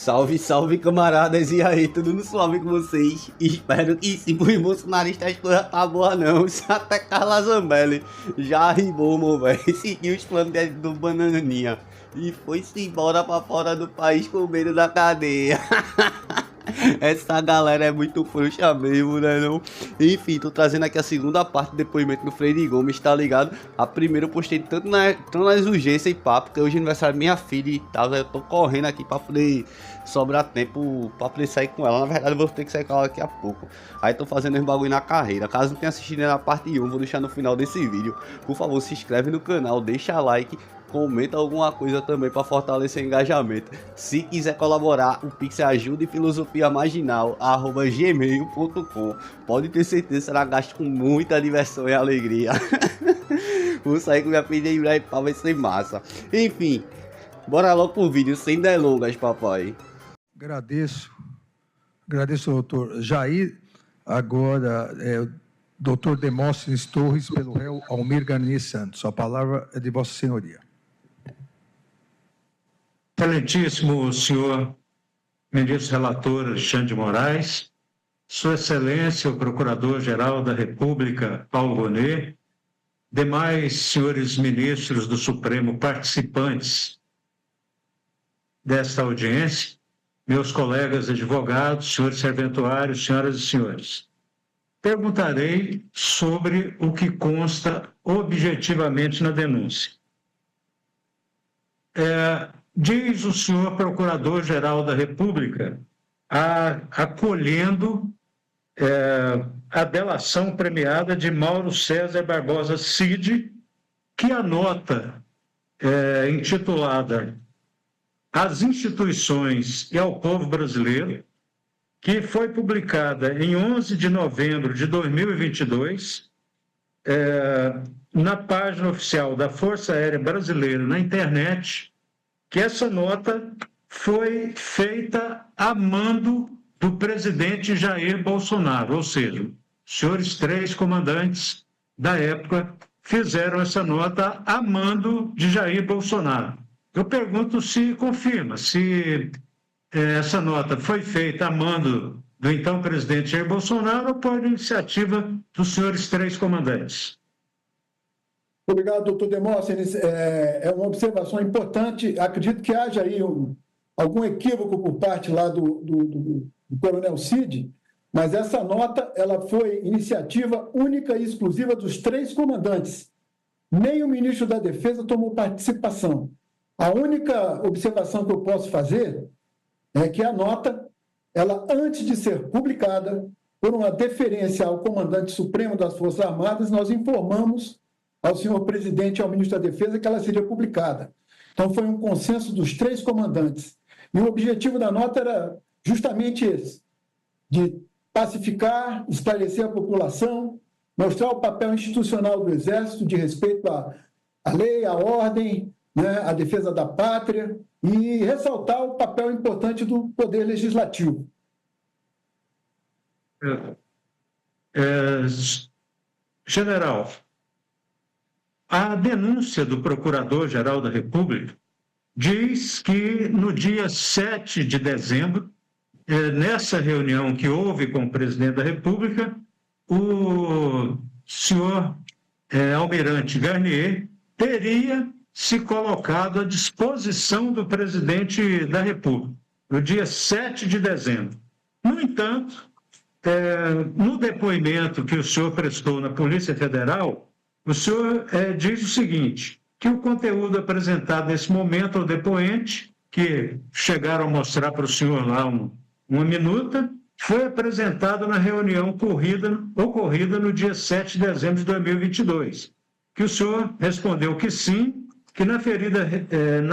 Salve, salve, camaradas, e aí, tudo no suave com vocês? Espero que sim, pros bolsonaristas as coisas tá boa não, isso até Carla Zambelli já arribou, meu velho, seguiu os planos do Bananinha e foi-se embora pra fora do país com medo da cadeia. Essa galera é muito frouxa mesmo, né não? Enfim, tô trazendo aqui a segunda parte do depoimento do Freire Gomes, tá ligado? A primeira eu postei tanto nas urgências e papo, porque hoje é aniversário da minha filha e tal, eu tô correndo aqui pra poder sobrar tempo pra poder sair com ela. Na verdade eu vou ter que sair com ela daqui a pouco. Aí tô fazendo esse bagulho na carreira. Caso não tenha assistido na parte 1, vou deixar no final desse vídeo. Por favor, se inscreve no canal, deixa like, comenta alguma coisa também para fortalecer o engajamento. Se quiser colaborar, o Pix é ajudafilosofiamarginal@gmail.com. Pode ter certeza, será gasto com muita diversão e alegria. Vou sair com minha filha em breve, vai ser massa. Enfim, bora logo pro vídeo, sem delongas, papai. Agradeço, doutor Jair. Agora doutor Demóstenes Torres, pelo réu Almir Garnier Santos. A palavra é de Vossa Senhoria. Excelentíssimo senhor ministro relator Alexandre de Moraes, Sua Excelência, o Procurador-Geral da República, Paulo Gonet, demais senhores ministros do Supremo participantes desta audiência, meus colegas advogados, senhores serventuários, senhoras e senhores. Perguntarei sobre o que consta objetivamente na denúncia. Diz o senhor Procurador-Geral da República, acolhendo a delação premiada de Mauro César Barbosa Cid, que a nota intitulada Às Instituições e ao Povo Brasileiro, que foi publicada em 11 de novembro de 2022, na página oficial da Força Aérea Brasileira na internet, que essa nota foi feita a mando do presidente Jair Bolsonaro, ou seja, os senhores três comandantes da época fizeram essa nota a mando de Jair Bolsonaro. Eu pergunto se confirma, se essa nota foi feita a mando do então presidente Jair Bolsonaro ou por iniciativa dos senhores três comandantes. Obrigado, doutor Demóstenes. É uma observação importante. Acredito que haja aí algum equívoco por parte lá do coronel Cid, mas essa nota ela foi iniciativa única e exclusiva dos três comandantes. Nem o ministro da Defesa tomou participação. A única observação que eu posso fazer é que a nota, ela, antes de ser publicada, por uma deferência ao comandante supremo das Forças Armadas, nós informamos ao senhor presidente e ao ministro da Defesa que ela seria publicada. Então, foi um consenso dos três comandantes. E o objetivo da nota era justamente esse, de pacificar, esclarecer a população, mostrar o papel institucional do Exército de respeito à lei, à ordem, né, à defesa da pátria e ressaltar o papel importante do Poder Legislativo. General, a denúncia do Procurador-Geral da República diz que no dia 7 de dezembro, nessa reunião que houve com o presidente da República, o senhor Almirante Garnier teria se colocado à disposição do presidente da República, no dia 7 de dezembro. No entanto, no depoimento que o senhor prestou na Polícia Federal, o senhor diz o seguinte, que o conteúdo apresentado nesse momento ao depoente, que chegaram a mostrar para o senhor lá uma minuta, foi apresentado na reunião ocorrida no dia 7 de dezembro de 2022, que o senhor respondeu que sim, que na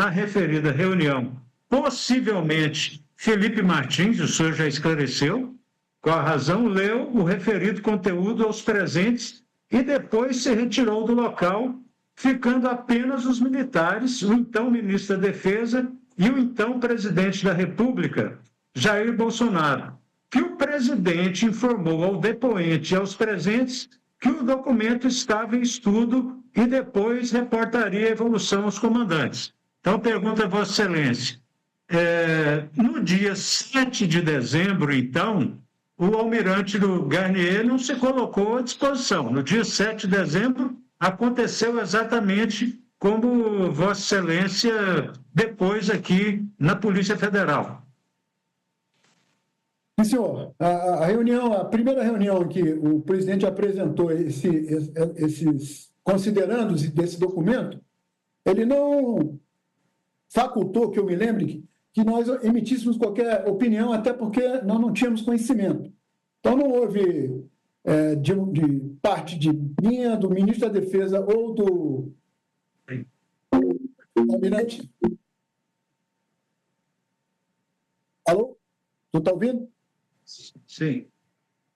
referida reunião, possivelmente Felipe Martins, o senhor já esclareceu, com a razão, leu o referido conteúdo aos presentes e depois se retirou do local, ficando apenas os militares, o então ministro da Defesa e o então presidente da República, Jair Bolsonaro, que o presidente informou ao depoente e aos presentes que o documento estava em estudo e depois reportaria a evolução aos comandantes. Então, pergunta a Vossa Excelência, No dia 7 de dezembro, então, o almirante do Garnier não se colocou à disposição. No dia 7 de dezembro, aconteceu exatamente como Vossa Excelência depôs aqui na Polícia Federal. Sim, senhor. A primeira reunião que o presidente apresentou esses considerandos desse documento, ele não facultou, que eu me lembre, que nós emitíssemos qualquer opinião, até porque nós não tínhamos conhecimento. Então, não houve, de parte de minha, do ministro da Defesa ou do almirante. Alô? Tu está ouvindo? Sim.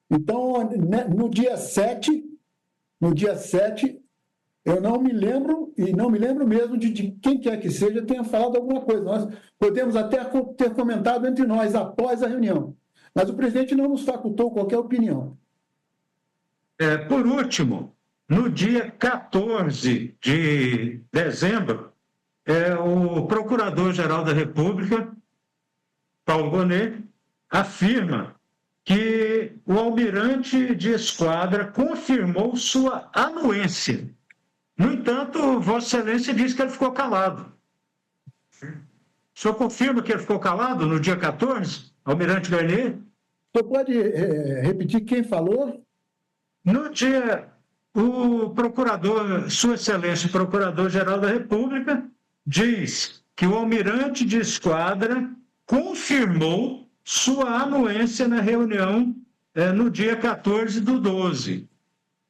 Então, no dia 7, eu não me lembro, e não me lembro mesmo de quem quer que seja tenha falado alguma coisa. Nós podemos até ter comentado entre nós após a reunião, mas o presidente não nos facultou qualquer opinião. Por último, no dia 14 de dezembro, o Procurador-Geral da República, Paulo Gonet, afirma que o almirante de esquadra confirmou sua anuência. No entanto, Vossa Excelência disse que ele ficou calado. O senhor confirma que ele ficou calado no dia 14, almirante Garnier? O senhor pode repetir quem falou? No dia, o procurador, Sua Excelência, o Procurador-Geral da República, diz que o almirante de esquadra confirmou sua anuência na reunião no dia 14 do 12,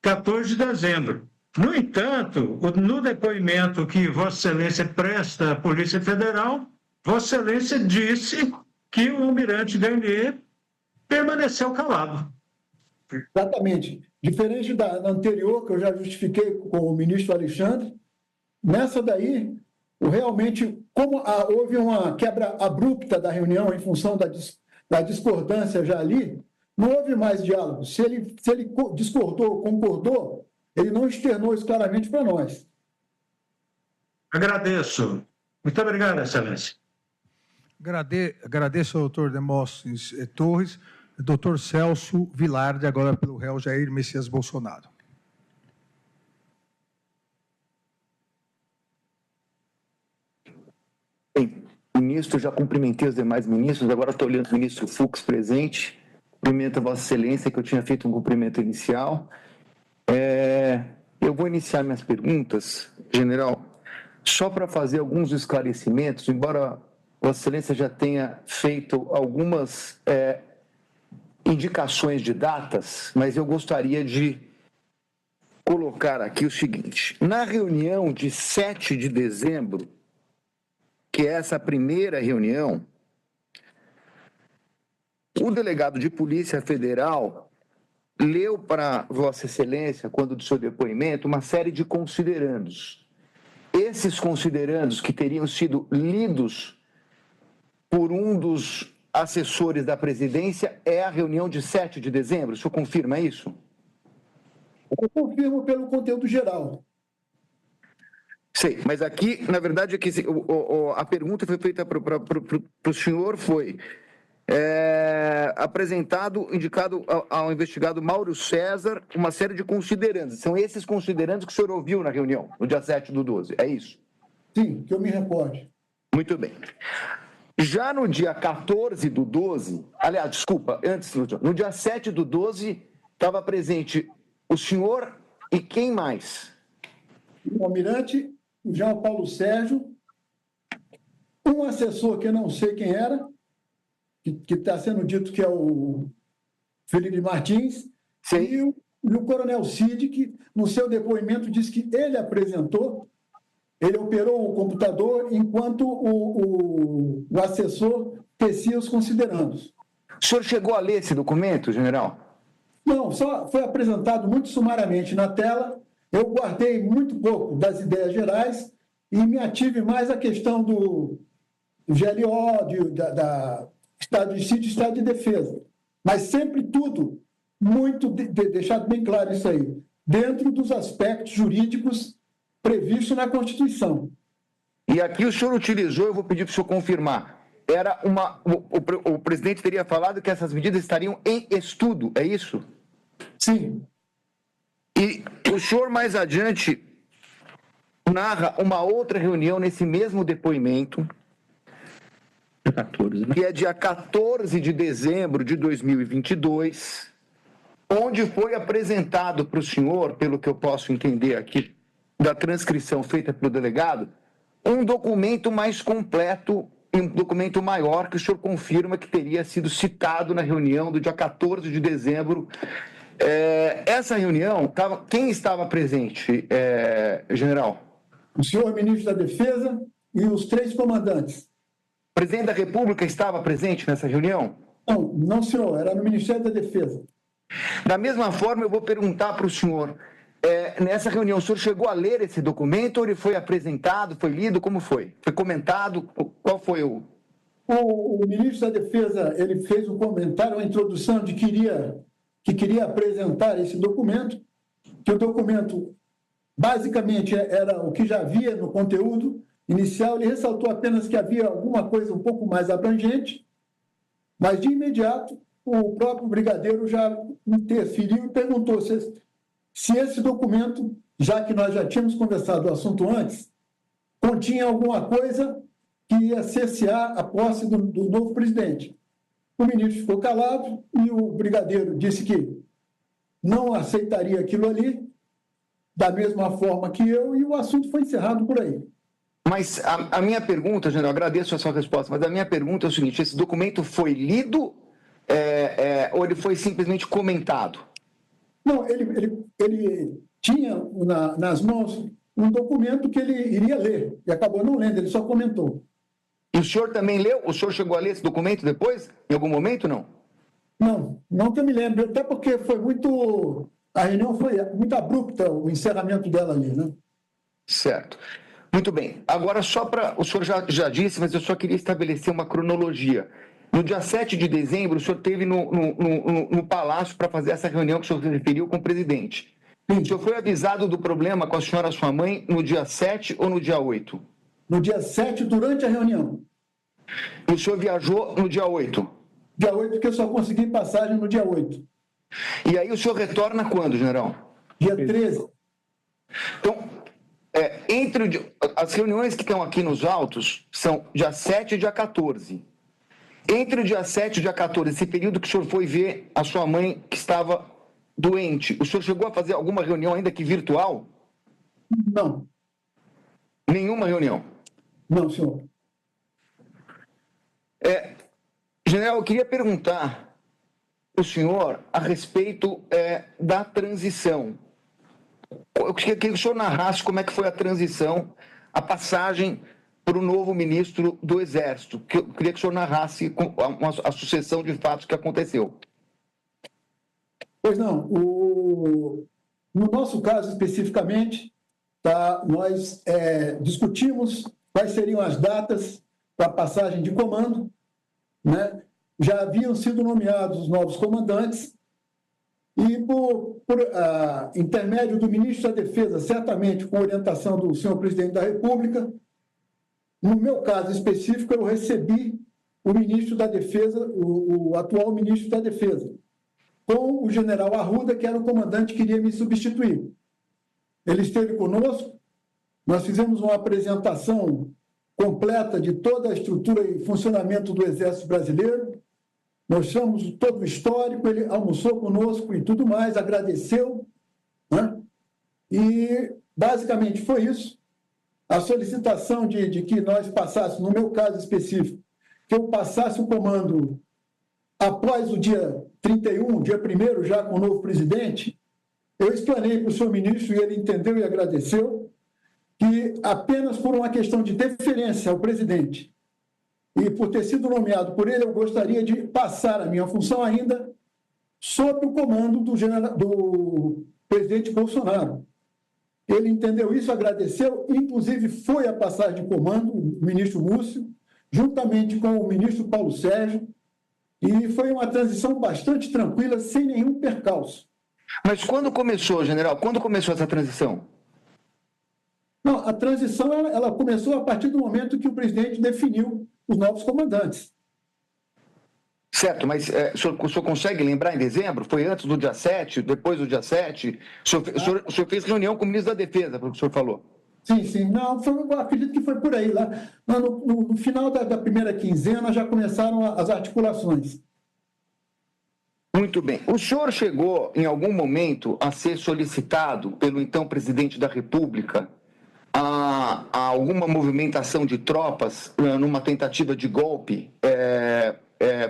14 de dezembro. No entanto, no depoimento que Vossa Excelência presta à Polícia Federal, Vossa Excelência disse que o almirante Garnier permaneceu calado. Exatamente. Diferente da anterior, que eu já justifiquei com o ministro Alexandre, nessa daí, realmente, como houve uma quebra abrupta da reunião em função da discordância já ali, não houve mais diálogo. Se ele discordou, concordou, ele não externou isso claramente para nós. Agradeço. Muito obrigado, Excelência. Agradeço ao doutor Demóstenes Torres, doutor Celso Vilardi, agora pelo réu Jair Messias Bolsonaro. Bem, ministro, já cumprimentei os demais ministros, agora estou olhando o ministro Fux presente. Cumprimento a Vossa Excelência, que eu tinha feito um cumprimento inicial. Eu vou iniciar minhas perguntas, general, só para fazer alguns esclarecimentos, embora Vossa Excelência já tenha feito algumas indicações de datas, mas eu gostaria de colocar aqui o seguinte: na reunião de 7 de dezembro, que é essa primeira reunião, o delegado de Polícia Federal leu para Vossa Excelência, quando do seu depoimento, uma série de considerandos. Esses considerandos que teriam sido lidos por um dos assessores da presidência é a reunião de 7 de dezembro. O senhor confirma isso? Eu confirmo pelo conteúdo geral. Sei, mas aqui, na verdade, aqui, a pergunta foi feita para o senhor, foi indicado ao investigado Mauro César uma série de considerandos. São esses considerandos que o senhor ouviu na reunião, no dia 7 do 12, é isso? Sim, que eu me recorde. Muito bem. Já no dia 14 do 12, aliás, desculpa, antes, no dia 7 do 12, estava presente o senhor e quem mais? O almirante, o João Paulo Sérgio, um assessor que eu não sei quem era, que está sendo dito que é o Felipe Martins, e o coronel Cid, que no seu depoimento disse que ele apresentou, ele operou o computador enquanto o assessor tecia os considerandos. O senhor chegou a ler esse documento, general? Não, só foi apresentado muito sumariamente na tela. Eu guardei muito pouco das ideias gerais e me ative mais à questão do GLO, da Estado de Sítio e Estado de Defesa. Mas sempre tudo muito, deixado bem claro isso aí, dentro dos aspectos jurídicos previstos na Constituição. E aqui o senhor utilizou, eu vou pedir para o senhor confirmar, era o presidente teria falado que essas medidas estariam em estudo, é isso? Sim. E o senhor mais adiante narra uma outra reunião nesse mesmo depoimento, 14, né? que é dia 14 de dezembro de 2022, onde foi apresentado para o senhor, pelo que eu posso entender aqui, da transcrição feita pelo delegado, um documento mais completo e um documento maior que o senhor confirma que teria sido citado na reunião do dia 14 de dezembro. Essa reunião, quem estava presente, general? O senhor ministro da Defesa e os 3 comandantes. O presidente da República estava presente nessa reunião? Não, senhor, era no Ministério da Defesa. Da mesma forma, eu vou perguntar para o senhor, nessa reunião, o senhor chegou a ler esse documento ou ele foi apresentado, foi lido, como foi? Foi comentado? Qual foi o... O ministro da Defesa, ele fez um comentário, uma introdução de que queria apresentar esse documento, que o documento basicamente era o que já havia no conteúdo inicial, ele ressaltou apenas que havia alguma coisa um pouco mais abrangente, mas de imediato o próprio brigadeiro já interferiu e perguntou se esse documento, já que nós já tínhamos conversado o assunto antes, continha alguma coisa que ia cessear a posse do novo presidente. O ministro ficou calado e o brigadeiro disse que não aceitaria aquilo ali, da mesma forma que eu, e o assunto foi encerrado por aí. Mas a minha pergunta, general, agradeço a sua resposta, mas a minha pergunta é o seguinte, esse documento foi lido ou ele foi simplesmente comentado? Não, ele tinha nas mãos um documento que ele iria ler, e acabou não lendo, ele só comentou. E o senhor também leu? O senhor chegou a ler esse documento depois, em algum momento, não? Não que eu me lembro, até porque foi muito... A reunião foi muito abrupta, o encerramento dela ali, né? Certo. Muito bem. Agora, só para... O senhor já disse, mas eu só queria estabelecer uma cronologia. No dia 7 de dezembro, o senhor esteve no Palácio para fazer essa reunião que o senhor se referiu com o presidente. Sim. O senhor foi avisado do problema com a senhora, sua mãe, no dia 7 ou no dia 8? No dia 7, durante a reunião. E o senhor viajou no dia 8? Dia 8, porque eu só consegui passagem no dia 8. E aí o senhor retorna quando, general? Dia 13. Então, as reuniões que estão aqui nos autos são dia 7 e dia 14. Entre o dia 7 e o dia 14, esse período que o senhor foi ver a sua mãe que estava doente, o senhor chegou a fazer alguma reunião ainda que virtual? Não. Nenhuma reunião? Não, senhor. General, eu queria perguntar o senhor a respeito da transição. Eu queria que o senhor narrasse como é que foi a transição, a passagem para o novo ministro do Exército. Eu queria que o senhor narrasse a sucessão de fatos que aconteceu. Pois não. No nosso caso, especificamente, nós discutimos quais seriam as datas para a passagem de comando, né? Já haviam sido nomeados os novos comandantes e, por intermédio do ministro da Defesa, certamente com orientação do senhor presidente da República, no meu caso específico, eu recebi o ministro da Defesa, o atual ministro da Defesa, com o general Arruda, que era o comandante que iria me substituir. Ele esteve conosco, nós fizemos uma apresentação completa de toda a estrutura e funcionamento do Exército Brasileiro, mostramos todo o histórico, ele almoçou conosco e tudo mais, agradeceu, né? E basicamente foi isso. A solicitação de que nós passássemos, no meu caso específico, que eu passasse o comando após o dia 31, dia 1º, já com o novo presidente, eu explanei para o senhor ministro, e ele entendeu e agradeceu, que apenas por uma questão de deferência ao presidente e por ter sido nomeado por ele, eu gostaria de passar a minha função ainda sob o comando do presidente Bolsonaro. Ele entendeu isso, agradeceu, inclusive foi a passagem de comando, o ministro Múcio, juntamente com o ministro Paulo Sérgio, e foi uma transição bastante tranquila, sem nenhum percalço. Mas quando começou, general? Quando começou essa transição? Não, a transição ela começou a partir do momento que o presidente definiu os novos comandantes. Certo, mas o senhor consegue lembrar em dezembro? Foi antes do dia 7, depois do dia 7? O senhor fez reunião com o ministro da Defesa, pelo que o senhor falou. Sim. Não, eu acredito que foi por aí. Lá no final da primeira quinzena já começaram as articulações. Muito bem. O senhor chegou, em algum momento, a ser solicitado pelo então presidente da República a alguma movimentação de tropas numa tentativa de golpe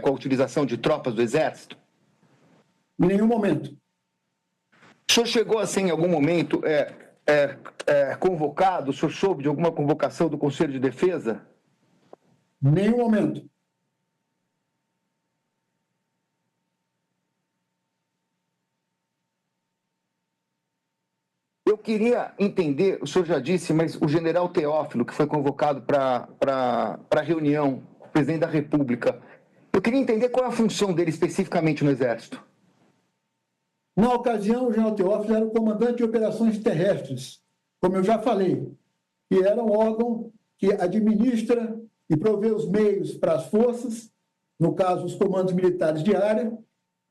com a utilização de tropas do Exército? Em nenhum momento. O senhor chegou a ser, em algum momento, convocado? O senhor soube de alguma convocação do Conselho de Defesa? Em nenhum momento. Eu queria entender, o senhor já disse, mas o general Teófilo, que foi convocado para a reunião, o presidente da República, eu queria entender qual é a função dele especificamente no Exército. Na ocasião, o general Teófilo era o comandante de operações terrestres, como eu já falei, que era um órgão que administra e provê os meios para as forças, no caso, os comandos militares de área,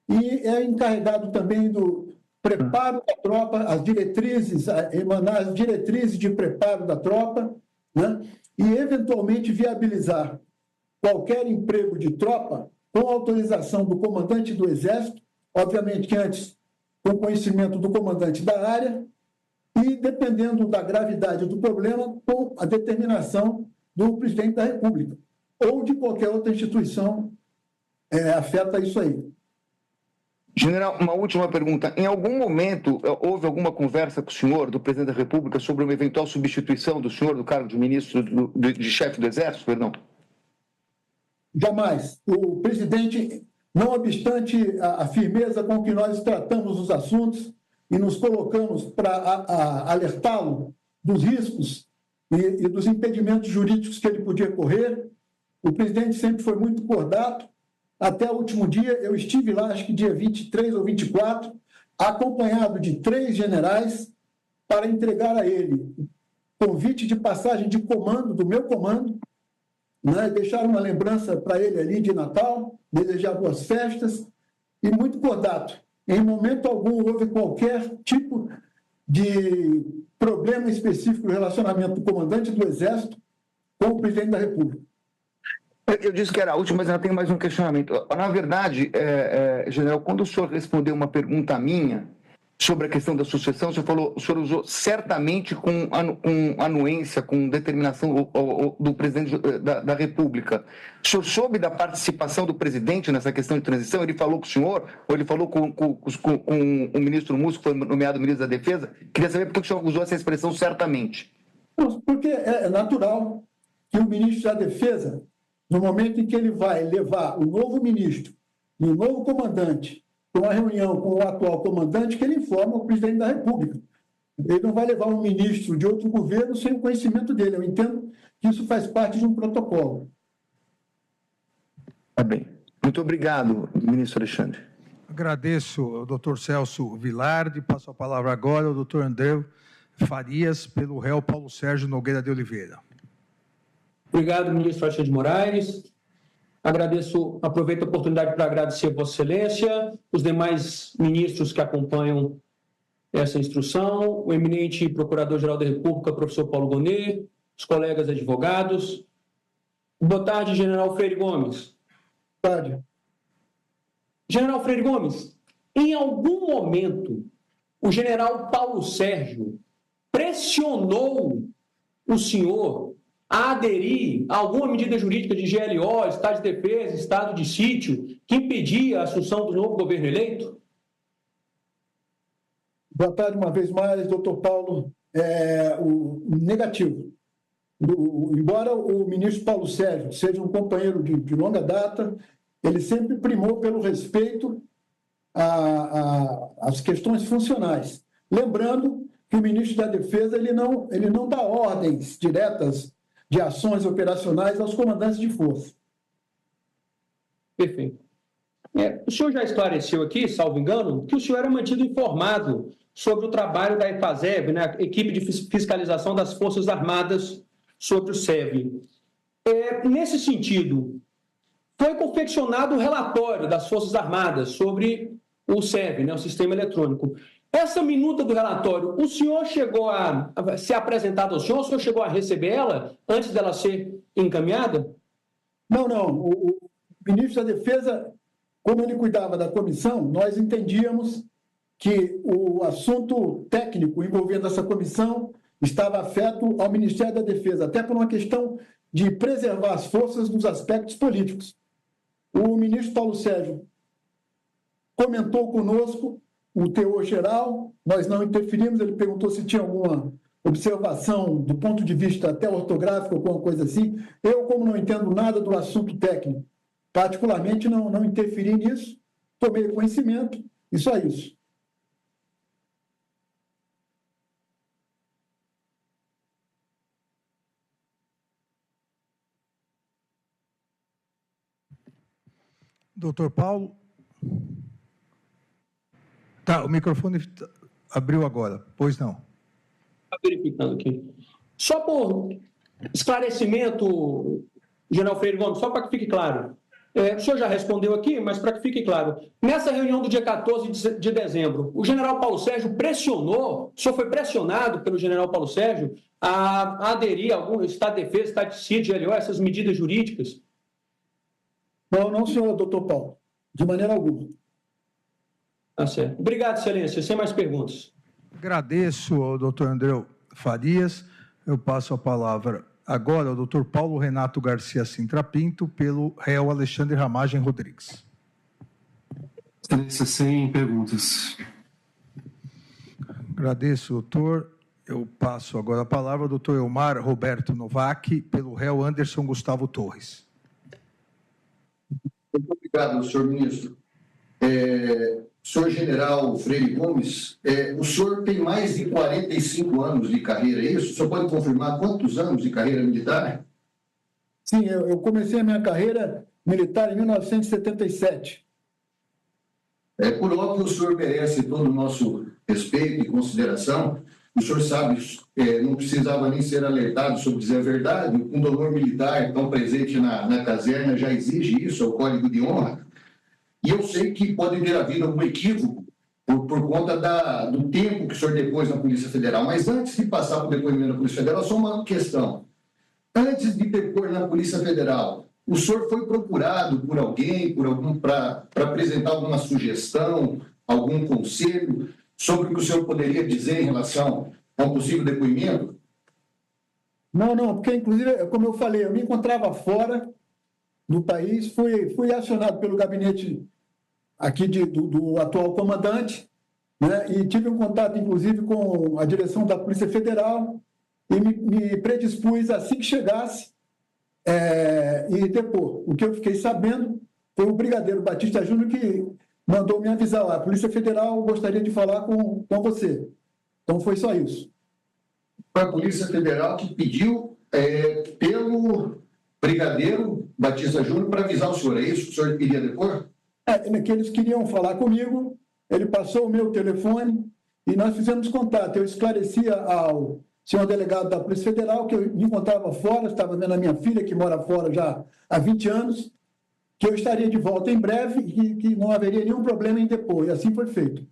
e é encarregado também do preparo da tropa, as diretrizes, emanar as diretrizes de preparo da tropa, né? E, eventualmente, viabilizar qualquer emprego de tropa com autorização do comandante do Exército, obviamente que antes com conhecimento do comandante da área e, dependendo da gravidade do problema, com a determinação do presidente da República ou de qualquer outra instituição afeta isso aí. General, uma última pergunta. Em algum momento houve alguma conversa com o senhor, do presidente da República, sobre uma eventual substituição do senhor do cargo de ministro, de chefe do Exército, perdão? Jamais. O presidente, não obstante a firmeza com que nós tratamos os assuntos e nos colocamos para alertá-lo dos riscos e dos impedimentos jurídicos que ele podia correr, o presidente sempre foi muito cordato. Até o último dia, eu estive lá, acho que dia 23 ou 24, acompanhado de 3 generais para entregar a ele convite de passagem de comando, do meu comando, né? Deixar uma lembrança para ele ali de Natal, desejar boas festas e muito cordato. Em momento algum houve qualquer tipo de problema específico no relacionamento do comandante do Exército com o presidente da República. Eu disse que era a última, mas ainda tenho mais um questionamento. Na verdade, general, quando o senhor respondeu uma pergunta minha sobre a questão da sucessão, o senhor usou certamente com anuência, com determinação do presidente da República. O senhor soube da participação do presidente nessa questão de transição? Ele falou com o senhor, ou ele falou com o ministro Múcio, que foi nomeado ministro da Defesa? Queria saber por que o senhor usou essa expressão certamente. Porque é natural que o ministro da Defesa, no momento em que ele vai levar o novo ministro e o novo comandante para uma reunião com o atual comandante, que ele informa o presidente da República. Ele não vai levar um ministro de outro governo sem o conhecimento dele. Eu entendo que isso faz parte de um protocolo. Tá bem. Muito obrigado, ministro Alexandre. Agradeço ao doutor Celso Vilardi. Passo a palavra agora ao doutor André Farias, pelo réu Paulo Sérgio Nogueira de Oliveira. Obrigado, ministro Alexandre de Moraes. Aproveito a oportunidade para agradecer a Vossa Excelência, os demais ministros que acompanham essa instrução, o eminente Procurador-Geral da República, professor Paulo Gonet, os colegas advogados. Boa tarde, General Freire Gomes. Boa tarde. General Freire Gomes, em algum momento, o general Paulo Sérgio pressionou o senhor a aderir a alguma medida jurídica de GLO, Estado de Defesa, Estado de Sítio, que impedia a assunção do novo governo eleito? Boa tarde, uma vez mais, doutor Paulo. O negativo. Embora o ministro Paulo Sérgio seja um companheiro de longa data, ele sempre primou pelo respeito às questões funcionais. Lembrando que o ministro da Defesa ele não dá ordens diretas de ações operacionais aos comandantes de força. Perfeito. O senhor já esclareceu aqui, salvo engano, que o senhor era mantido informado sobre o trabalho da EFASEB, né, a equipe de fiscalização das Forças Armadas, sobre o SEV. Nesse sentido, foi confeccionado um relatório das Forças Armadas sobre o SEV, né, o Sistema Eletrônico. Essa minuta do relatório, o senhor chegou a ser apresentada ao senhor? O senhor chegou a receber ela antes dela ser encaminhada? Não. O ministro da Defesa, como ele cuidava da comissão, nós entendíamos que o assunto técnico envolvendo essa comissão estava afeto ao Ministério da Defesa, até por uma questão de preservar as forças dos aspectos políticos. O ministro Paulo Sérgio comentou conosco o teor geral, nós não interferimos, ele perguntou se tinha alguma observação do ponto de vista até ortográfico, alguma coisa assim. Eu, como não entendo nada do assunto técnico, particularmente não interferi nisso, tomei conhecimento e só isso. Doutor Paulo? Tá, o microfone abriu agora, pois não. Está verificando aqui. Só por esclarecimento, General Freire Gomes, só para que fique claro. O senhor já respondeu aqui, mas para que fique claro. Nessa reunião do dia 14 de dezembro, o general Paulo Sérgio pressionou, o senhor foi pressionado pelo general Paulo Sérgio a aderir a algum Estado de Defesa, Estado de sítio, LO, essas medidas jurídicas? Não, senhor doutor Paulo, de maneira alguma. Tá certo. Obrigado, excelência. Sem mais perguntas. Agradeço ao doutor André Farias. Eu passo a palavra agora ao doutor Paulo Renato Garcia Sintra Pinto, pelo réu Alexandre Ramagem Rodrigues. Excelência, sem perguntas. Agradeço, doutor. Eu passo agora a palavra ao doutor Elmar Roberto Novak, pelo réu Anderson Gustavo Torres. Muito obrigado, senhor ministro. Senhor general Freire Gomes, o senhor tem mais de 45 anos de carreira, é isso? O senhor pode confirmar quantos anos de carreira militar? Sim, eu comecei a minha carreira militar em 1977. Por óbvio, o senhor merece todo o nosso respeito e consideração. O senhor sabe, não precisava nem ser alertado sobre dizer a verdade. O pundonor militar tão presente na caserna já exige isso, é o código de honra. E eu sei que pode ter havido algum equívoco por conta do tempo que o senhor depôs na Polícia Federal. Mas antes de passar para o depoimento da Polícia Federal, só uma questão. Antes de depor na Polícia Federal, o senhor foi procurado por alguém, para apresentar alguma sugestão, algum conselho sobre o que o senhor poderia dizer em relação a um possível depoimento? Não, porque, inclusive, como eu falei, eu me encontrava fora do país, fui acionado pelo gabinete aqui do atual comandante, né, e tive um contato, inclusive, com a direção da Polícia Federal e me predispus, assim que chegasse, e depor. O que eu fiquei sabendo foi o brigadeiro Batista Júnior que mandou me avisar, a Polícia Federal gostaria de falar com você. Então, foi só isso. Foi a Polícia Federal que pediu pelo brigadeiro Batista Júnior para avisar o senhor, é isso que o senhor queria depor? Que eles queriam falar comigo, ele passou o meu telefone e nós fizemos contato. Eu esclarecia ao senhor delegado da Polícia Federal que eu me encontrava fora, estava vendo a minha filha, que mora fora já há 20 anos, que eu estaria de volta em breve e que não haveria nenhum problema em depor, e assim foi feito.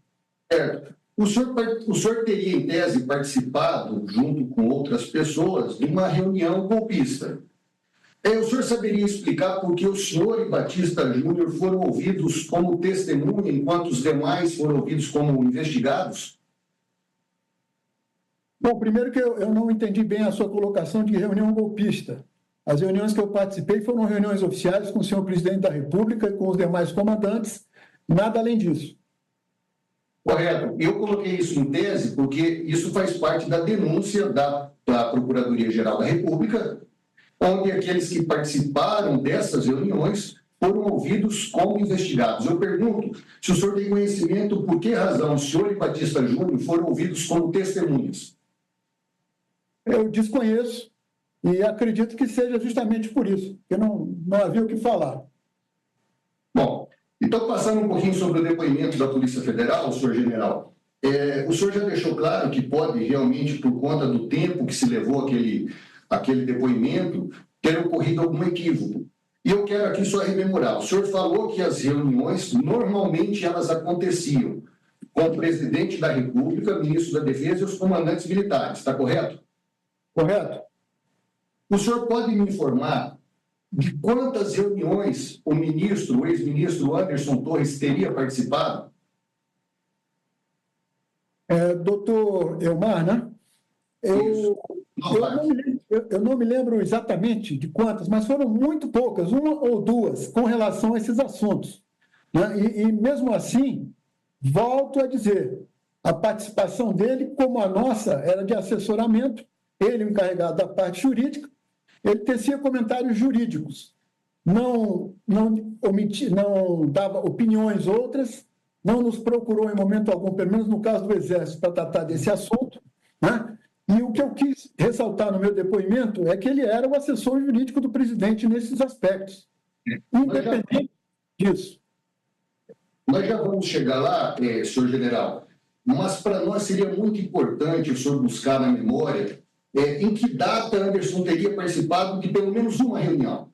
Certo. O senhor teria, em tese, participado, junto com outras pessoas, de uma reunião golpista. O senhor saberia explicar por que o senhor e Batista Júnior foram ouvidos como testemunha, enquanto os demais foram ouvidos como investigados? Bom, primeiro que eu não entendi bem a sua colocação de reunião golpista. As reuniões que eu participei foram reuniões oficiais com o senhor presidente da República e com os demais comandantes, nada além disso. Correto. Eu coloquei isso em tese porque isso faz parte da denúncia da Procuradoria-Geral da República, onde aqueles que participaram dessas reuniões foram ouvidos como investigados. Eu pergunto se o senhor tem conhecimento por que razão o senhor e Batista Júnior foram ouvidos como testemunhas. Eu desconheço e acredito que seja justamente por isso, porque não havia o que falar. Bom, então passando um pouquinho sobre o depoimento da Polícia Federal, senhor general, o senhor já deixou claro que pode realmente, por conta do tempo que se levou aquele depoimento, que ter ocorrido algum equívoco. E eu quero aqui só rememorar. O senhor falou que as reuniões, normalmente, elas aconteciam com o presidente da República, ministro da Defesa e os comandantes militares, está correto? Correto? O senhor pode me informar de quantas reuniões o ex-ministro Anderson Torres teria participado? Doutor Elmar, né? Eu não me lembro exatamente de quantas, mas foram muito poucas, uma ou duas, com relação a esses assuntos, né? E mesmo assim, volto a dizer, a participação dele, como a nossa era de assessoramento, ele encarregado da parte jurídica, ele tecia comentários jurídicos, não dava opiniões outras, não nos procurou em momento algum, pelo menos no caso do Exército, para tratar desse assunto, né? E o que eu quis ressaltar no meu depoimento é que ele era o assessor jurídico do presidente nesses aspectos, independente disso. Nós já vamos chegar lá, senhor general, mas para nós seria muito importante o senhor buscar na memória em que data Anderson teria participado de pelo menos uma reunião.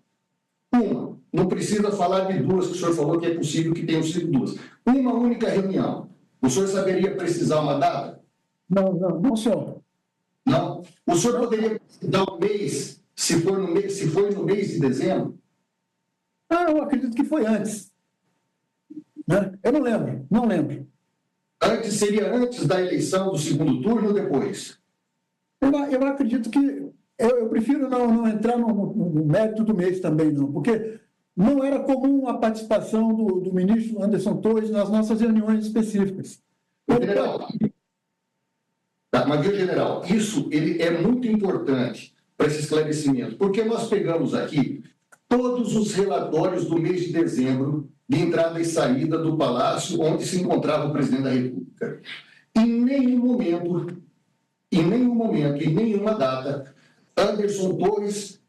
Uma. Não precisa falar de duas, que o senhor falou que é possível que tenham sido duas. Uma única reunião. O senhor saberia precisar uma data? Não, senhor. Não? O senhor poderia dar um mês, se foi no mês de dezembro? Eu acredito que foi antes. Né? Eu não lembro. Seria antes da eleição do segundo turno ou depois? Eu acredito que... Eu prefiro não entrar no mérito do mês também, não, porque não era comum a participação do ministro Anderson Torres nas nossas reuniões específicas. General, mas, viu, general, isso ele é muito importante para esse esclarecimento, porque nós pegamos aqui todos os relatórios do mês de dezembro de entrada e saída do Palácio onde se encontrava o presidente da República. Em nenhum momento, em nenhuma data, Anderson Torres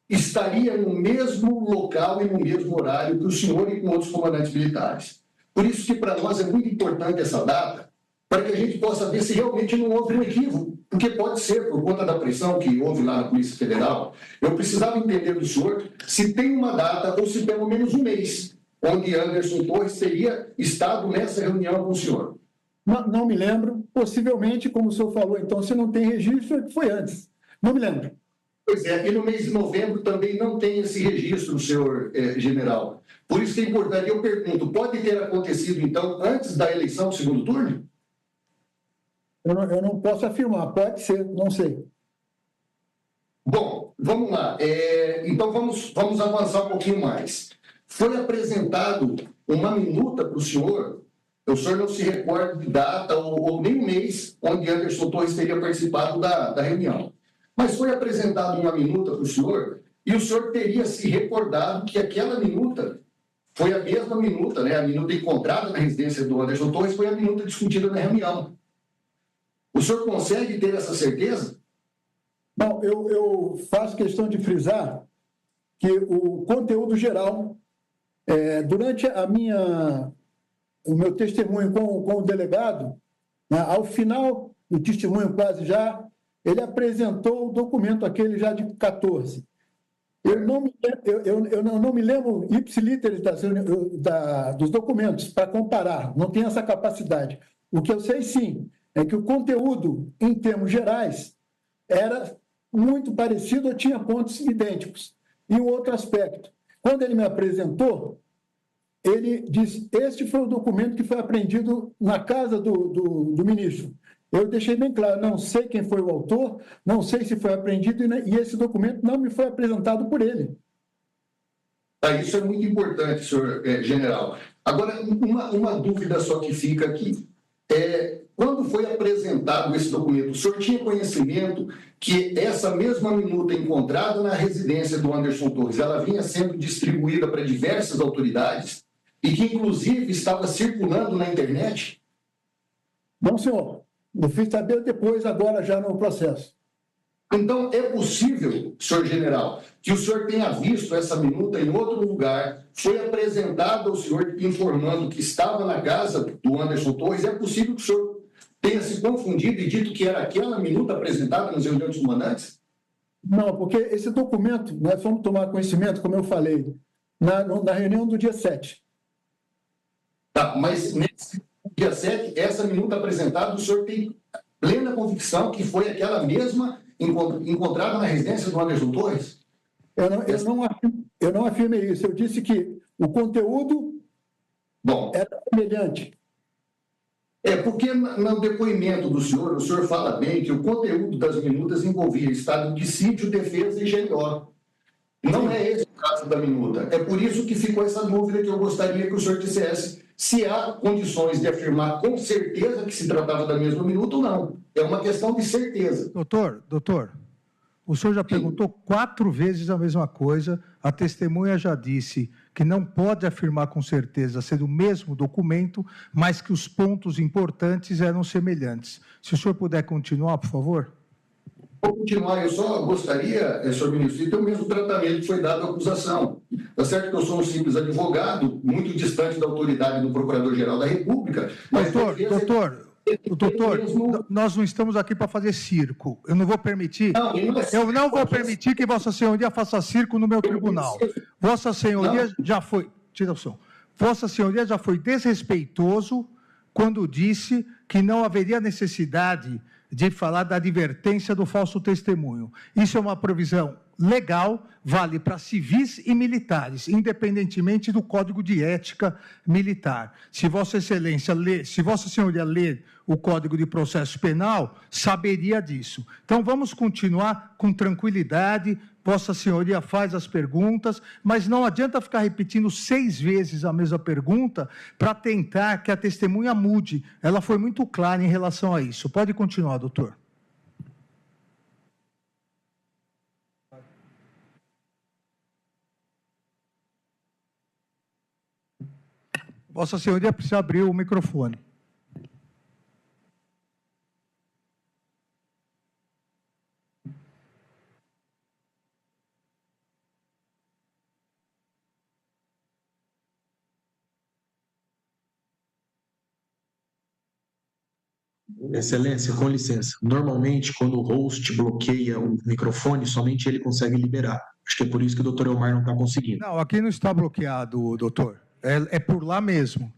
estaria no mesmo local e no mesmo horário que o senhor e com outros comandantes militares. Por isso que para nós é muito importante essa data, para que a gente possa ver se realmente não houve um equívoco, porque pode ser por conta da pressão que houve lá na Polícia Federal. Eu precisava entender do senhor se tem uma data ou se pelo menos um mês onde Anderson Torres teria estado nessa reunião com o senhor. Não me lembro. Possivelmente, como o senhor falou, então, se não tem registro, foi antes. Não me lembro. Pois é, e no mês de novembro também não tem esse registro, senhor general. Por isso que é importante, eu pergunto, pode ter acontecido, então, antes da eleição do segundo turno? Eu não posso afirmar, pode ser, não sei. Bom, vamos lá. Então, vamos avançar um pouquinho mais. Foi apresentado uma minuta para o senhor não se recorda de data ou nem mês onde Anderson Torres teria participado da reunião. Mas foi apresentada uma minuta para o senhor e o senhor teria se recordado que aquela minuta foi a mesma minuta, né? A minuta encontrada na residência do Anderson Torres foi a minuta discutida na reunião. O senhor consegue ter essa certeza? Bom, eu faço questão de frisar que o conteúdo geral, durante o meu testemunho com o delegado, né, ao final do testemunho quase já, ele apresentou o documento aquele já de 14. Eu não me lembro ipsiliteris dos documentos para comparar, não tenho essa capacidade. O que eu sei, sim, é que o conteúdo, em termos gerais, era muito parecido ou tinha pontos idênticos. E um outro aspecto, quando ele me apresentou, ele disse, este foi o documento que foi apreendido na casa do ministro. Eu deixei bem claro, não sei quem foi o autor, não sei se foi apreendido, e esse documento não me foi apresentado por ele. Isso é muito importante, senhor general. Agora, uma dúvida só que fica aqui. Quando foi apresentado esse documento, o senhor tinha conhecimento que essa mesma minuta encontrada na residência do Anderson Torres, ela vinha sendo distribuída para diversas autoridades e que, inclusive, estava circulando na internet? Não, senhor. Eu fiz saber depois, agora já no processo. Então, é possível, senhor general, que o senhor tenha visto essa minuta em outro lugar, foi apresentada ao senhor informando que estava na casa do Anderson Torres, é possível que o senhor tenha se confundido e dito que era aquela minuta apresentada nos reuniões dos comandantes? Não, porque esse documento, nós fomos tomar conhecimento, como eu falei, na reunião do dia 7. Tá, mas nesse dia 7, essa minuta apresentada, o senhor tem plena convicção que foi aquela mesma encontrada na residência do Anderson Torres? Eu não afirmei isso. Eu disse que o conteúdo era semelhante. Porque no depoimento do senhor, o senhor fala bem que o conteúdo das minutas envolvia estado de sítio, defesa e GLO. Não é esse o caso da minuta. É por isso que ficou essa dúvida que eu gostaria que o senhor dissesse se há condições de afirmar com certeza que se tratava da mesma minuta ou não. É uma questão de certeza. Doutor, o senhor já perguntou 4 vezes a mesma coisa, a testemunha já disse que não pode afirmar com certeza ser o mesmo documento, mas que os pontos importantes eram semelhantes. Se o senhor puder continuar, por favor. Vou continuar, eu só gostaria, senhor ministro, de ter o mesmo tratamento que foi dado à acusação. Está certo que eu sou um simples advogado, muito distante da autoridade do Procurador-Geral da República, mas... Doutor, nós não estamos aqui para fazer circo. Eu não vou permitir. Eu não vou permitir que Vossa Senhoria faça circo no meu tribunal. Vossa Senhoria já foi. Tira o som. Vossa Senhoria já foi desrespeitoso quando disse que não haveria necessidade de falar da advertência do falso testemunho. Isso é uma provisão legal, vale para civis e militares, independentemente do Código de Ética Militar. Se Vossa Senhoria ler o Código de Processo Penal, saberia disso. Então, vamos continuar com tranquilidade. Vossa Senhoria faz as perguntas, mas não adianta ficar repetindo 6 vezes a mesma pergunta para tentar que a testemunha mude. Ela foi muito clara em relação a isso. Pode continuar, doutor. Vossa Senhoria precisa abrir o microfone. Excelência, com licença. Normalmente, quando o host bloqueia o microfone, somente ele consegue liberar. Acho que é por isso que o doutor Elmar não está conseguindo. Não, aqui não está bloqueado, doutor. É por lá mesmo.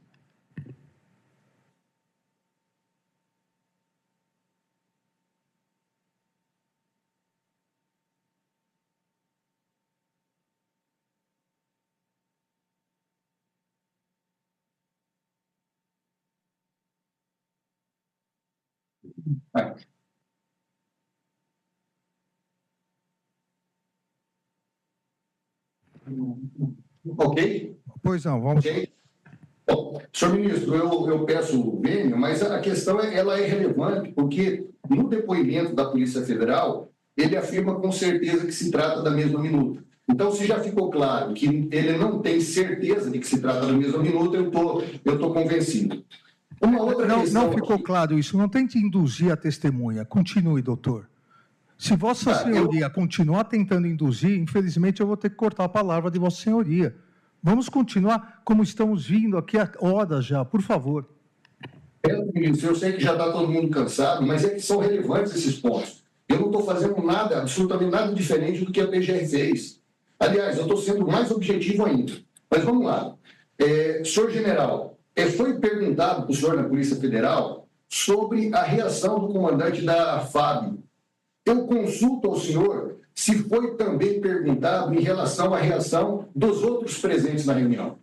Ok? Pois não, vamos... Okay. Bom, senhor ministro, eu peço vênia, mas a questão ela é relevante, porque no depoimento da Polícia Federal, ele afirma com certeza que se trata da mesma minuta. Então, se já ficou claro que ele não tem certeza de que se trata da mesma minuta, eu tô convencido. Uma outra questão... Não ficou claro isso. Não tente induzir a testemunha. Continue, doutor. Se Vossa Senhoria continuar tentando induzir, infelizmente eu vou ter que cortar a palavra de Vossa Senhoria. Vamos continuar como estamos vindo aqui há horas já, por favor. Eu sei que já está todo mundo cansado, mas é que são relevantes esses pontos. Eu não estou fazendo nada, absolutamente nada diferente do que a PGR fez. Aliás, eu estou sendo mais objetivo ainda. Mas vamos lá. Senhor general, foi perguntado para o senhor na Polícia Federal sobre a reação do comandante da FAB. Eu consulto ao senhor se foi também perguntado em relação à reação dos outros presentes na reunião.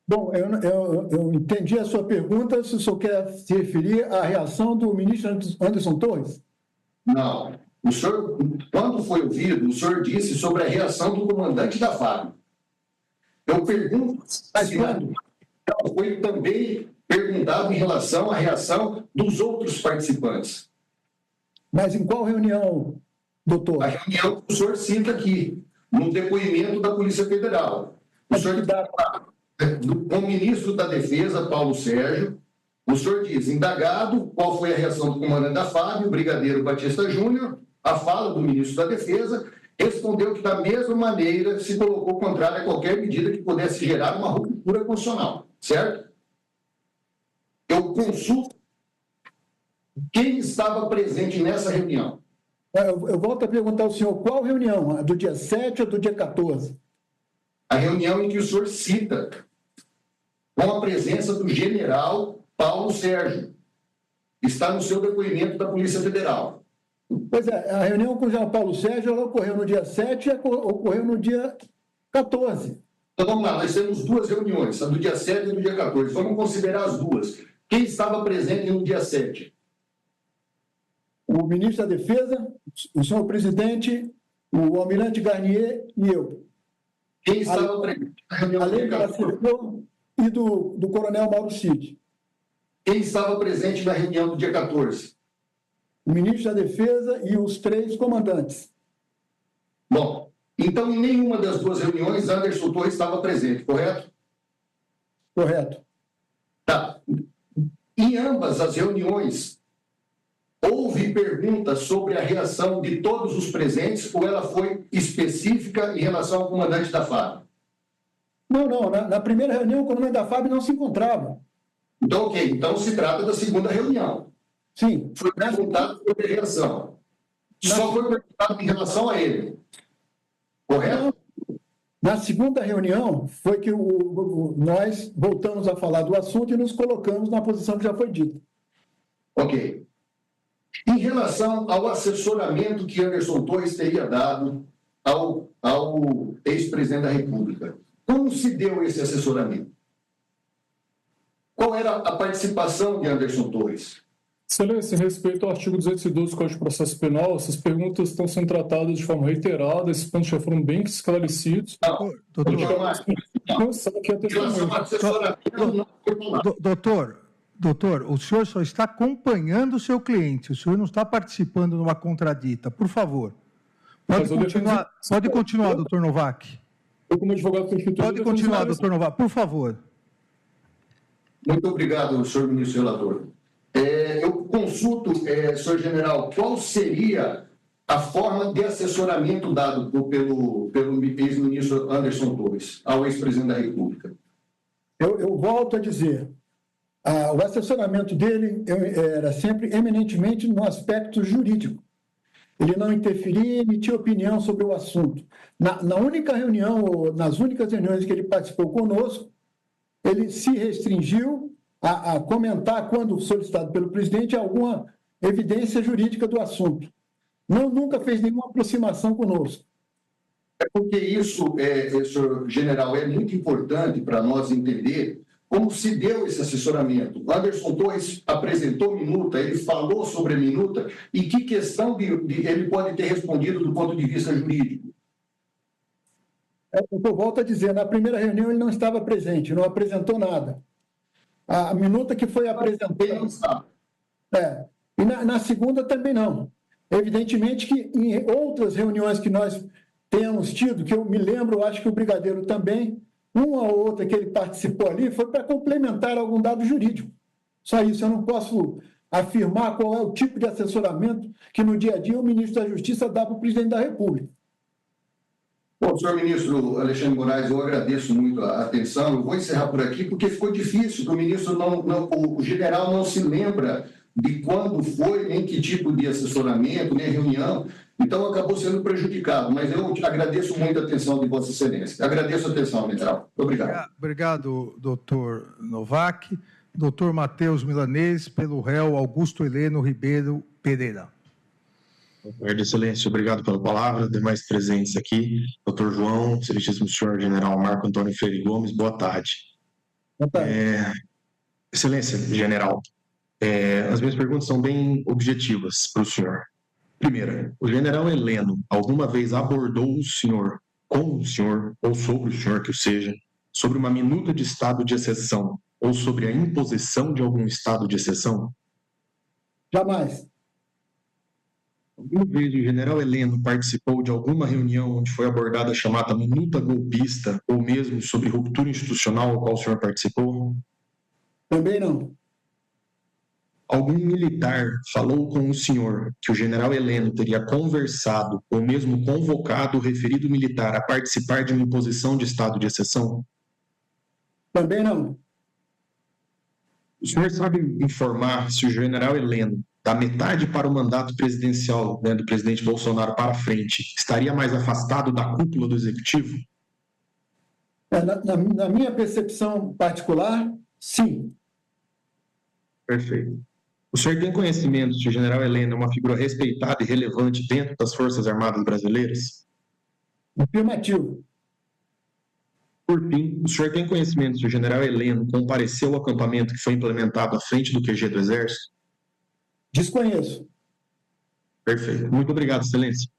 Bom, eu entendi a sua pergunta, se o senhor quer se referir à reação do ministro Anderson Torres? Não. O senhor, quando foi ouvido, o senhor disse sobre a reação do comandante da FAB. Eu pergunto se foi também perguntado em relação à reação dos outros participantes. Mas em qual reunião, doutor? A reunião que o senhor cita aqui, no depoimento da Polícia Federal. O senhor dá com o ministro da Defesa, Paulo Sérgio, o senhor diz, indagado, qual foi a reação do comandante da FAB, o brigadeiro Batista Júnior, a fala do ministro da Defesa, respondeu que, da mesma maneira, se colocou contrário a qualquer medida que pudesse gerar uma ruptura constitucional, certo? Eu consulto Quem estava presente nessa reunião? Eu volto a perguntar ao senhor, qual reunião? A do dia 7 ou do dia 14? A reunião em que o senhor cita, com a presença do general Paulo Sérgio. Está no seu depoimento da Polícia Federal. Pois é, a reunião com o general Paulo Sérgio ela ocorreu no dia 7 e ocorreu no dia 14. Então vamos lá, nós temos duas reuniões, a do dia 7 e do dia 14. Vamos considerar as duas. Quem estava presente no dia 7? O ministro da Defesa, o senhor presidente, o almirante Garnier e eu. Quem estava presente na reunião do Além dia do 14? assessor e do coronel Mauro Cid. Quem estava presente na reunião do dia 14? O ministro da Defesa e os 3 comandantes. Bom, então em nenhuma das duas reuniões Anderson Torres estava presente, correto? Correto. Tá. Em ambas as reuniões, houve perguntas sobre a reação de todos os presentes ou ela foi específica em relação ao comandante da FAB? Não. Na primeira reunião, o comandante da FAB não se encontrava. Então, ok. Então, se trata da segunda reunião. Sim. Foi perguntado sobre a reação. Só foi perguntado em relação a ele. Correto? Na segunda reunião, foi que nós voltamos a falar do assunto e nos colocamos na posição que já foi dita. Ok. Em relação ao assessoramento que Anderson Torres teria dado ao ex-presidente da República, como se deu esse assessoramento? Qual era a participação de Anderson Torres? Excelência, em respeito ao artigo 212 do Código de Processo Penal, essas perguntas estão sendo tratadas de forma reiterada, esses pontos já foram bem esclarecidos. Doutor, o senhor só está acompanhando o seu cliente, o senhor não está participando de uma contradita. Por favor. Pode continuar, doutor Novak. Eu, como advogado substituto... Pode continuar, doutor Novak, por favor. Muito obrigado, senhor ministro relator. Eu consulto, senhor general, qual seria a forma de assessoramento dado pelo ex-ministro Anderson Torres ao ex-presidente da República? Eu volto a dizer, o assessoramento dele era sempre eminentemente no aspecto jurídico. Ele não interferia e emitia opinião sobre o assunto. Na única reunião, ou nas únicas reuniões que ele participou conosco, ele se restringiu a comentar, quando solicitado pelo presidente, alguma evidência jurídica do assunto. Nunca fez nenhuma aproximação conosco. É porque isso, senhor general, é muito importante para nós entender como se deu esse assessoramento. O Anderson Torres apresentou minuta, ele falou sobre a minuta, e que questão ele pode ter respondido do ponto de vista jurídico? Eu volto a dizer, na primeira reunião ele não estava presente, não apresentou nada. A minuta que foi apresentada... E na segunda também não. Evidentemente que em outras reuniões que nós temos tido, que eu me lembro, acho que o brigadeiro também, uma ou outra que ele participou ali, foi para complementar algum dado jurídico. Só isso, eu não posso afirmar qual é o tipo de assessoramento que no dia a dia o ministro da Justiça dá para o presidente da República. Bom, senhor ministro Alexandre Moraes, eu agradeço muito a atenção. Eu vou encerrar por aqui, porque ficou difícil, que o ministro o general não se lembra de quando foi, nem que tipo de assessoramento, nem reunião, então acabou sendo prejudicado. Mas eu agradeço muito a atenção de Vossa Excelência. Agradeço a atenção, general. Obrigado. Obrigado, doutor Novak. Doutor Matheus Milanês, pelo réu Augusto Heleno Ribeiro Pereira. Guarda Excelência, obrigado pela palavra. Demais presentes aqui, doutor João, excelentíssimo senhor general Marco Antônio Freire Gomes, boa tarde. Boa tarde. Excelência, general, as minhas perguntas são bem objetivas para o senhor. Primeira, o general Heleno alguma vez abordou o senhor, com o senhor, ou sobre o senhor que o seja, sobre uma minuta de estado de exceção, ou sobre a imposição de algum estado de exceção? Jamais. Alguma vez o general Heleno participou de alguma reunião onde foi abordada a chamada minuta golpista, ou mesmo sobre ruptura institucional, ao qual o senhor participou? Também não. Algum militar falou com o senhor que o general Heleno teria conversado, ou mesmo convocado o referido militar a participar de uma imposição de estado de exceção? Também não. O senhor sabe informar se o general Heleno da metade para o mandato presidencial, né, do presidente Bolsonaro para frente, estaria mais afastado da cúpula do Executivo? Na minha percepção particular, sim. Perfeito. O senhor tem conhecimento se o general Heleno é uma figura respeitada e relevante dentro das Forças Armadas brasileiras? Afirmativo. Por fim, o senhor tem conhecimento se o general Heleno compareceu ao acampamento que foi implementado à frente do QG do Exército? Desconheço. Perfeito. Muito obrigado, excelência.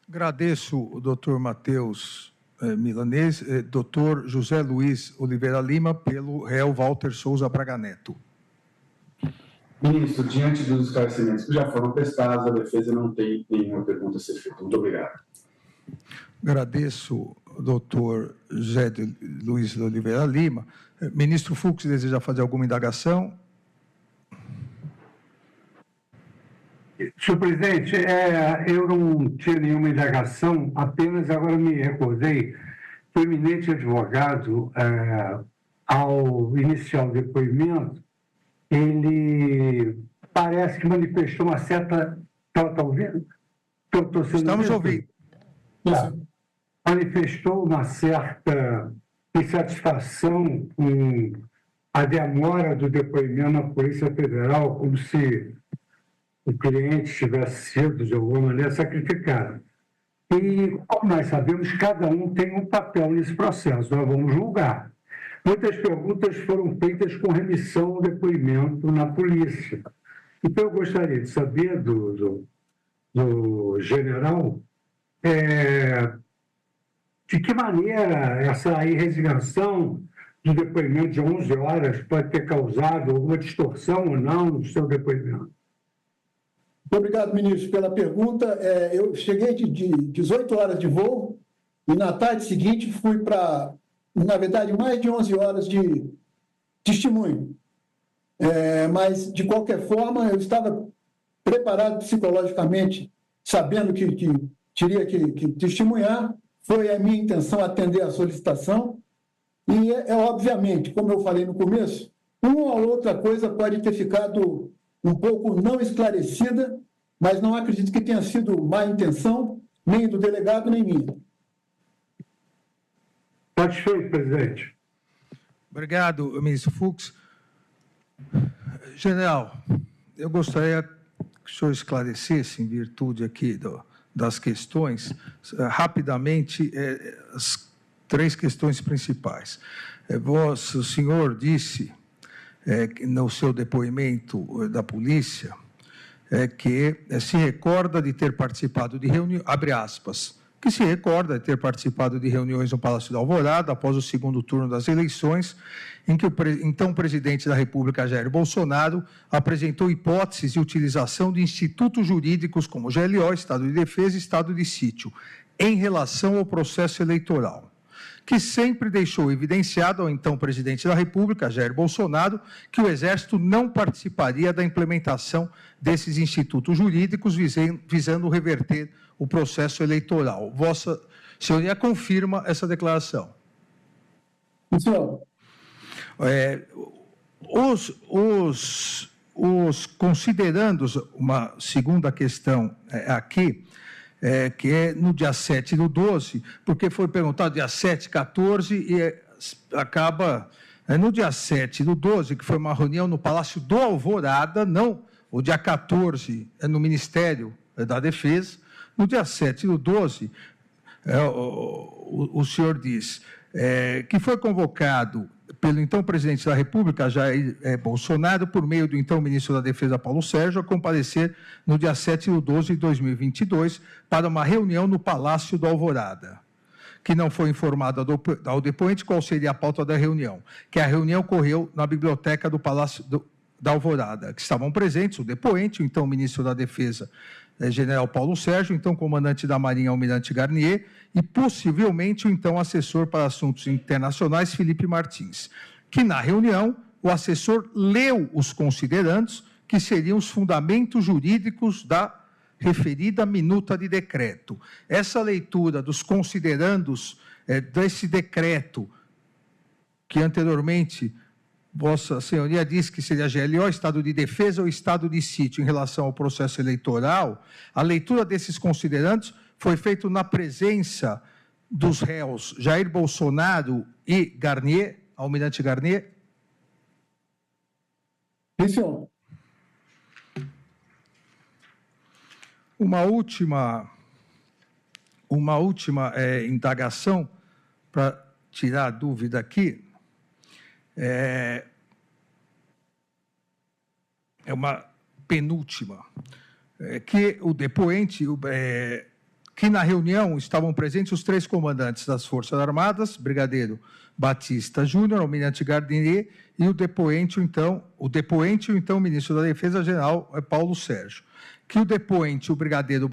Agradeço o doutor Matheus Milanês, doutor José Luiz Oliveira Lima, pelo réu Walter Souza Braga Neto. Ministro, diante dos esclarecimentos que já foram prestados, a defesa não tem nenhuma pergunta a ser feita. Muito obrigado. Agradeço, doutor José Luiz Oliveira Lima. Ministro Fux, deseja fazer alguma indagação? Senhor presidente, eu não tinha nenhuma indagação, apenas agora me recordei que o eminente advogado, ao iniciar o depoimento, ele parece que manifestou uma certa... Está ouvindo? Estamos ouvindo. Manifestou uma certa insatisfação com a demora do depoimento na Polícia Federal, como se o cliente tivesse sido, de alguma maneira, sacrificado. E, como nós sabemos, cada um tem um papel nesse processo, nós vamos julgar. Muitas perguntas foram feitas com remissão ao depoimento na polícia. Então, eu gostaria de saber do general de que maneira essa irresignação do depoimento de 11 horas pode ter causado alguma distorção ou não no seu depoimento. Muito obrigado, ministro, pela pergunta. Eu cheguei de 18 horas de voo e, na tarde seguinte, fui para, na verdade, mais de 11 horas de testemunho. Mas, de qualquer forma, eu estava preparado psicologicamente, sabendo que teria que testemunhar. Foi a minha intenção atender a solicitação. E, obviamente, como eu falei no começo, uma ou outra coisa pode ter ficado um pouco não esclarecida, mas não acredito que tenha sido má intenção, nem do delegado, nem minha. Satisfeito, presidente. Obrigado, ministro Fux. General, eu gostaria que o senhor esclarecesse, em virtude aqui das questões, rapidamente, as 3 questões principais. O senhor disse, no seu depoimento da polícia, que se recorda de ter participado de reuniões, abre aspas, que se recorda de ter participado de reuniões no Palácio da Alvorada após o segundo turno das eleições, em que o então presidente da República, Jair Bolsonaro, apresentou hipóteses de utilização de institutos jurídicos como GLO, Estado de Defesa e Estado de Sítio, em relação ao processo eleitoral, que sempre deixou evidenciado ao então presidente da República, Jair Bolsonaro, que o Exército não participaria da implementação desses institutos jurídicos visando reverter o processo eleitoral. Vossa Senhoria confirma essa declaração? Senhor. Os considerandos, uma segunda questão aqui, que é no dia 7/12, porque foi perguntado dia 7, 14 e acaba no dia 7/12, que foi uma reunião no Palácio do Alvorada, não, o dia 14 é no Ministério da Defesa, no dia 7/12, o senhor diz que foi convocado pelo então presidente da República, Jair Bolsonaro, por meio do então ministro da Defesa, Paulo Sérgio, a comparecer no dia 7/12 de 2022 para uma reunião no Palácio do Alvorada, que não foi informado ao depoente qual seria a pauta da reunião, que a reunião ocorreu na biblioteca do Palácio da Alvorada, que estavam presentes o depoente, o então ministro da Defesa, general Paulo Sérgio, então comandante da Marinha, almirante Garnier, e possivelmente o então assessor para assuntos internacionais, Felipe Martins, que na reunião o assessor leu os considerandos, que seriam os fundamentos jurídicos da referida minuta de decreto. Essa leitura dos considerandos desse decreto, que anteriormente Vossa Senhoria disse que seria GLO, estado de defesa ou estado de sítio em relação ao processo eleitoral. A leitura desses considerandos foi feita na presença dos réus Jair Bolsonaro e Garnier, Almirante Garnier. Sim, senhor. Uma última indagação para tirar a dúvida aqui. É uma penúltima, que o depoente, que na reunião estavam presentes os 3 comandantes das Forças Armadas, Brigadeiro Batista Júnior, Almirante Garnier, e o depoente, o então Ministro da Defesa General Paulo Sérgio. Que o depoente, o Brigadeiro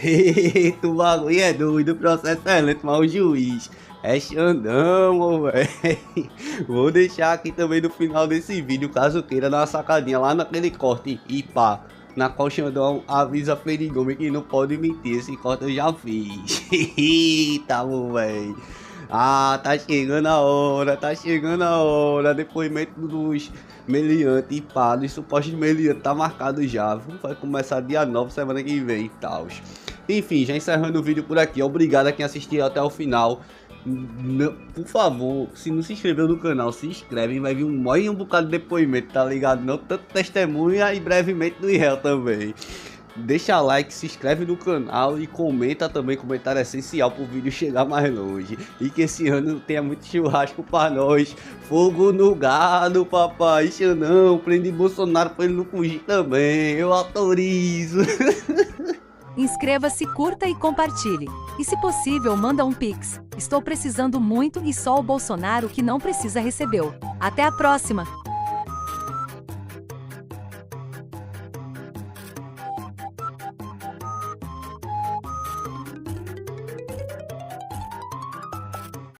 Eita, o bagulho é doido, o processo é lento, mas o juiz é Xandão, velho. Vou deixar aqui também no final desse vídeo, caso queira dar uma sacadinha lá naquele corte e pá, na qual Xandão avisa Ferigome que não pode mentir, esse corte eu já fiz. Eita, velho. Ah, tá chegando a hora, depoimento dos meliantes e pá, dos supostos meliantes tá marcado já, vai começar dia 9, semana que vem e tal. Enfim, já encerrando o vídeo por aqui, obrigado a quem assistiu até o final. Por favor, se não se inscreveu no canal, se inscreve, vai vir um bocado de depoimento, tá ligado? Não tanto testemunha e brevemente do réu também. deixa like, se inscreve no canal e comenta também, comentário essencial pro vídeo chegar mais longe. E que esse ano tenha muito churrasco pra nós. Fogo no gado, papai, isso não, prende Bolsonaro pra ele não fugir também, eu autorizo. Inscreva-se, curta e compartilhe. E se possível, manda um Pix. Estou precisando muito e só o Bolsonaro que não precisa recebeu. Até a próxima!